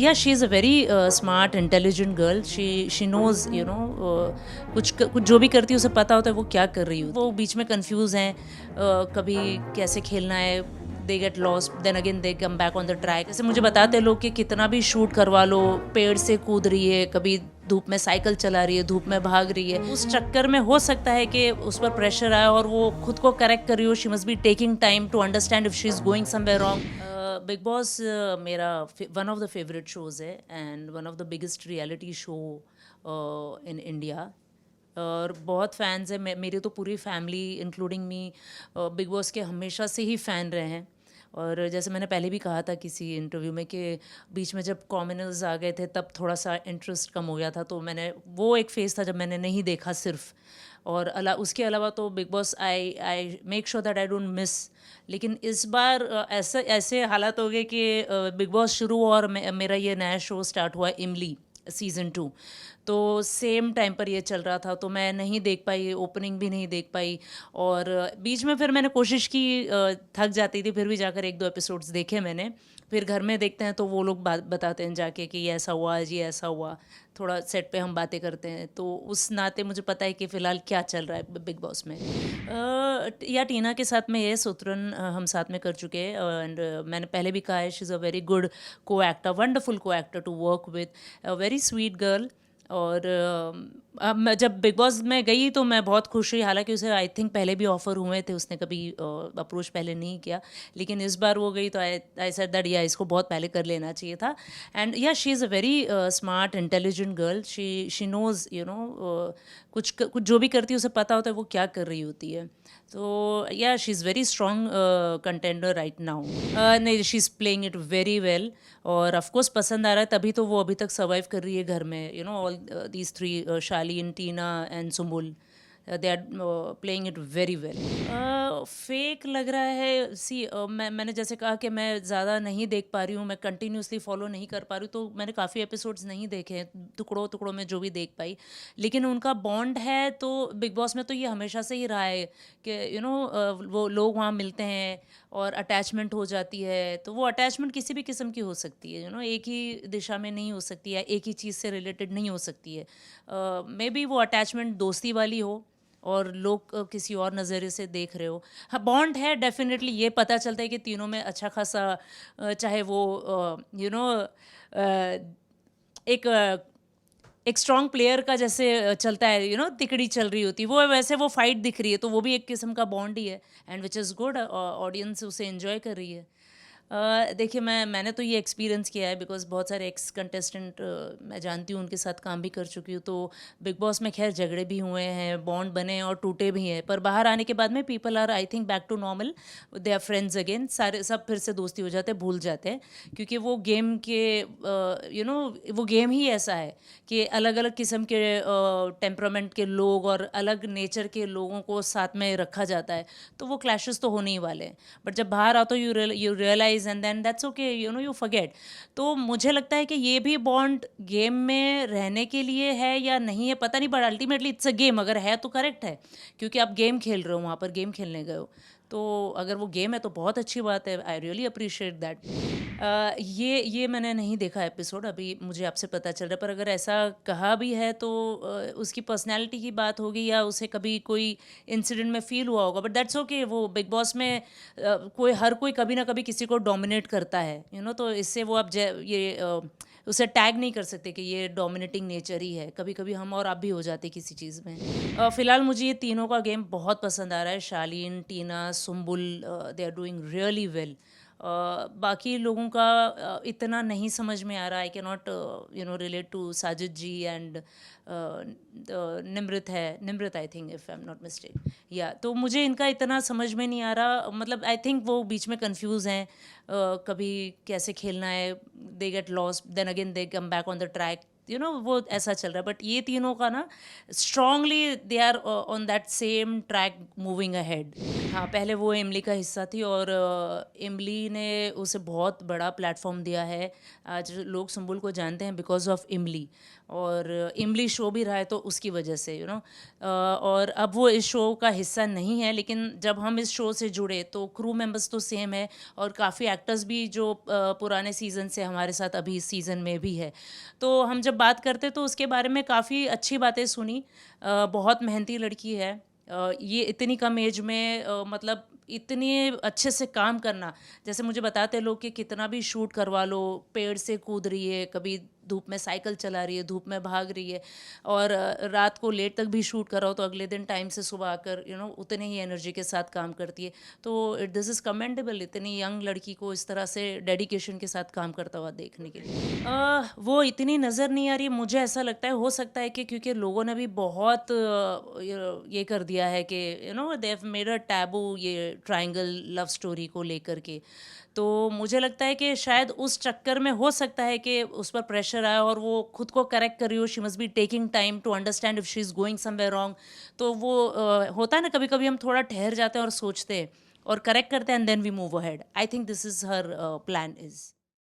Yeah, she's a very smart, intelligent girl. She knows, you know, कुछ जो भी करती है उसे पता होता है वो क्या कर रही होती है. वो बीच में कंफ्यूज हैं, कभी कैसे खेलना है. They get lost, then again they come back on the track. जैसे मुझे बताते हैं लोग कि कितना भी शूट करवा लो, पेड़ से कूद रही है, कभी धूप में साइकिल चला रही है, धूप में भाग रही है. उस चक्कर में हो सकता है कि उस पर प्रेशर आया और वो खुद को करेक्ट कर रही हो. She must be taking time to understand if she is going somewhere wrong. Bigg Boss मेरा one of the favourite shows है and one of the biggest reality show in India. और बहुत फैंस हैं. मेरी तो पूरी family including me Bigg Boss के हमेशा से ही फ़ैन रहे हैं. और जैसे मैंने पहले भी कहा था किसी इंटरव्यू में कि बीच में जब कॉमनर्स आ गए थे तब थोड़ा सा इंटरेस्ट कम हो गया था. तो मैंने वो एक फेज़ था जब मैंने नहीं देखा सिर्फ. और उसके अलावा तो big boss I make sure that I don't miss. लेकिन इस बार ऐसे ऐसे हालात हो गए कि बिग बॉस शुरू हुआ और मेरा ये नया शो स्टार्ट हुआ इमली सीज़न 2. तो सेम टाइम पर ये चल रहा था तो मैं नहीं देख पाई, ओपनिंग भी नहीं देख पाई. और बीच में फिर मैंने कोशिश की, थक जाती थी फिर भी जाकर 1-2 एपिसोड्स देखे मैंने. फिर घर में देखते हैं तो वो लोग बात बताते हैं जाके कि ये ऐसा हुआ, आज ये ऐसा हुआ. थोड़ा सेट पे हम बातें करते हैं तो उस नाते मुझे पता है कि फ़िलहाल क्या चल रहा है बिग बॉस में. या टीना के साथ में ये सुतरन हम साथ में कर चुके हैं. एंड मैंने पहले भी कहा है she is a very good co actor, wonderful co actor to work with, a very sweet girl. और अब मैं जब बिग बॉस में गई तो मैं बहुत खुश हुई. हालांकि उसे आई थिंक पहले भी ऑफ़र हुए थे, उसने कभी अप्रोच पहले नहीं किया. लेकिन इस बार वो गई तो आई सेड दैट या इसको बहुत पहले कर लेना चाहिए था. एंड या she is a very smart, intelligent girl. She knows, you know, कुछ जो भी करती है उसे पता होता है वो क्या कर रही होती है. तो या she is very strong contender right now. नहीं, she is playing it very well. और ऑफ कोर्स पसंद आ रहा है तभी तो वो अभी तक सर्वाइव कर रही है घर में. You know, all these three, Shalin, Tina and Sumbul, they are playing it very well. Fake लग रहा है. मैंने जैसे कहा कि मैं ज़्यादा नहीं देख पा रही हूँ, मैं कंटिन्यूसली फॉलो नहीं कर पा रही हूँ. तो मैंने काफ़ी एपिसोड्स नहीं देखे हैं, टुकड़ों टुकड़ों में जो भी देख पाई. लेकिन उनका बॉन्ड है तो बिग बॉस में तो ये हमेशा से ही रहा है कि यू नो, वो लोग वहाँ मिलते हैं और अटैचमेंट हो जाती है. तो वो अटैचमेंट किसी भी किस्म की हो सकती है, यू नो, एक ही दिशा में नहीं हो सकती है, एक ही चीज़ से रिलेटेड नहीं हो सकती है. मे बी वो अटैचमेंट दोस्ती वाली हो और लोग किसी और नज़रिए से देख रहे हो. हाँ, बॉन्ड है डेफिनेटली. ये पता चलता है कि तीनों में अच्छा खासा, चाहे वो यू नो, एक एक स्ट्रॉन्ग प्लेयर का जैसे चलता है, यू नो, तिकड़ी चल रही होती है वो, वैसे वो फाइट दिख रही है तो वो भी एक किस्म का बॉन्ड ही है. And which is good. Audience उसे एंजॉय कर रही है. देखिए, मैंने तो ये एक्सपीरियंस किया है बिकॉज बहुत सारे एक्स कंटेस्टेंट मैं जानती हूँ, उनके साथ काम भी कर चुकी हूँ. तो बिग बॉस में खैर झगड़े भी हुए हैं, बॉन्ड बने हैं और टूटे भी हैं. पर बाहर आने के बाद में people are, I think, back to normal. They are friends again. सारे सब फिर से दोस्ती हो जाते हैं, भूल जाते हैं. क्योंकि वो गेम के, यू नो, वो गेम ही ऐसा है कि अलग अलग किस्म के टेम्परामेंट के लोग और अलग नेचर के लोगों को साथ में रखा जाता है. तो वो क्लैशेस तो होने ही वाले हैं. बट जब बाहर आओ तो you realise and then that's okay, you know, you forget. तो मुझे लगता है कि ये भी बॉन्ड गेम में रहने के लिए है या नहीं है पता नहीं, but ultimately it's a game. अगर है तो करेक्ट है, क्योंकि आप गेम खेल रहे हो, वहाँ पर गेम खेलने गए हो. तो अगर वो गेम है तो बहुत अच्छी बात है. I really appreciate that. ये मैंने नहीं देखा एपिसोड, अभी मुझे आपसे पता चल रहा है. पर अगर ऐसा कहा भी है तो उसकी पर्सनैलिटी की बात होगी या उसे कभी कोई इंसिडेंट में फील हुआ होगा. But that's okay. वो बिग बॉस में हर कोई कभी ना कभी किसी को डोमिनेट करता है, यू नो. तो इससे वो आप उसे टैग नहीं कर सकते कि ये डोमिनेटिंग नेचर ही है. कभी कभी हम और आप भी हो जाते किसी चीज़ में. फ़िलहाल मुझे ये तीनों का गेम बहुत पसंद आ रहा है. Shalin, Tina, Sumbul, they are doing really well. बाकी लोगों का इतना नहीं समझ में आ रहा. I can not, you know, relate to Sajid ji and Nimrit I think, if I am not mistake. या तो मुझे इनका इतना समझ में नहीं आ रहा. मतलब आई थिंक वो बीच में कंफ्यूज हैं, कभी कैसे खेलना है. They get lost, then again they come back on the track. वो ऐसा चल रहा है, बट ये तीनों का ना strongly they are on that same track moving ahead. हाँ, पहले वो इमली का हिस्सा थी, और इमली ने उसे बहुत बड़ा प्लेटफॉर्म दिया है। आज लोग सुम्बुल को जानते हैं बिकॉज ऑफ इमली, और इमली शो भी रहा है तो उसकी वजह से और अब वो इस शो का हिस्सा नहीं है, लेकिन जब हम इस शो से जुड़े तो क्रू मेंबर्स तो सेम है, और काफ़ी एक्टर्स भी जो पुराने सीज़न से हमारे साथ अभी इस सीज़न में भी है। तो हम जब बात करते तो उसके बारे में काफ़ी अच्छी बातें सुनी। बहुत मेहनती लड़की है। ये इतनी कम एज में मतलब इतने अच्छे से काम करना, जैसे मुझे बताते लोग कि कितना भी शूट करवा लो, पेड़ से कूद रही है, कभी धूप में साइकिल चला रही है, धूप में भाग रही है, और रात को लेट तक भी शूट कराओ तो अगले दिन टाइम से सुबह आकर उतने ही एनर्जी के साथ काम करती है। तो दिस इज़ कमेंडेबल, इतनी यंग लड़की को इस तरह से डेडिकेशन के साथ काम करता हुआ देखने के लिए। वो इतनी नज़र नहीं आ रही, मुझे ऐसा लगता है, हो सकता है कि क्योंकि लोगों ने भी बहुत ये कर दिया है कि they have made a taboo ये ट्रायंगल लव स्टोरी को लेकर के। तो मुझे लगता है कि शायद उस चक्कर में हो सकता है कि उस पर प्रेशर आया, और वो खुद को करेक्ट कर रही हो। She must be taking time to understand if she is going somewhere wrong. तो वो होता है ना, कभी कभी हम थोड़ा ठहर जाते हैं और सोचते हैं और करेक्ट करते हैं, and then we move ahead. I think this is her plan is.